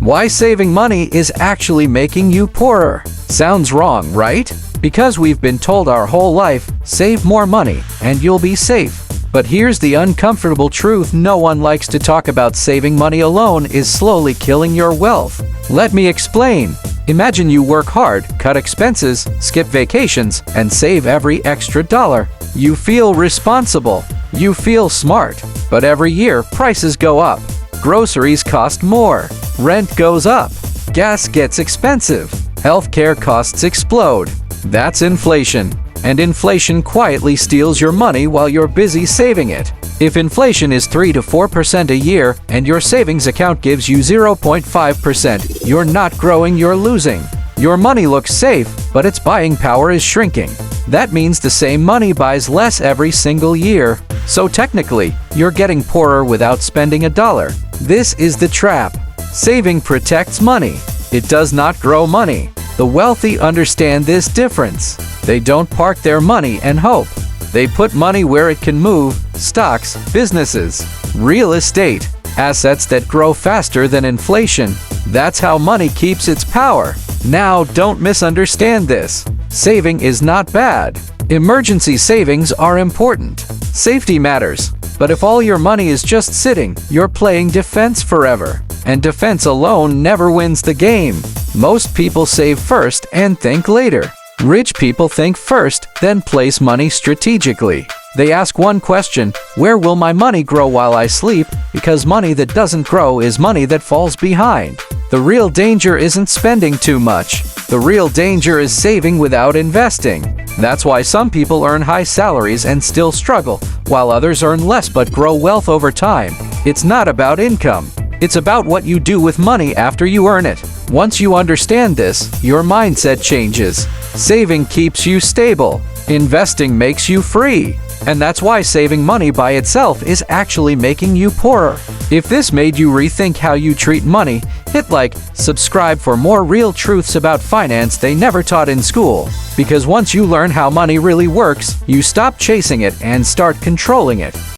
Why saving money is actually making you poorer. Sounds wrong, right? Because we've been told our whole life, save more money, and you'll be safe. But here's the uncomfortable truth: no one likes to talk about. Saving money alone is slowly killing your wealth. Let me explain. Imagine you work hard, cut expenses, skip vacations, and save every extra dollar. You feel responsible. You feel smart. But every year, prices go up. Groceries cost more. Rent goes up. Gas gets expensive. Healthcare costs explode. That's inflation. And inflation quietly steals your money while you're busy saving it. If inflation is 3 to 4% a year and your savings account gives you 0.5%, you're not growing, you're losing. Your money looks safe, but its buying power is shrinking. That means the same money buys less every single year. So technically, you're getting poorer without spending a dollar. This is the trap. Saving protects money. It does not grow money. The wealthy understand this difference. They don't park their money and hope. They put money where it can move: stocks, businesses, real estate, assets that grow faster than inflation. That's how money keeps its power. Now, don't misunderstand this. Saving is not bad. Emergency savings are important. Safety matters. But if all your money is just sitting, you're playing defense forever. And defense alone never wins the game. Most people save first and think later. Rich people think first, then place money strategically. They ask one question: where will my money grow while I sleep? Because money that doesn't grow is money that falls behind. The real danger isn't spending too much. The real danger is saving without investing. That's why some people earn high salaries and still struggle, while others earn less but grow wealth over time. It's not about income. It's about what you do with money after you earn it. Once you understand this, your mindset changes. Saving keeps you stable. Investing makes you free. And that's why saving money by itself is actually making you poorer. If this made you rethink how you treat money, hit like, subscribe for more real truths about finance they never taught in school. Because once you learn how money really works, you stop chasing it and start controlling it.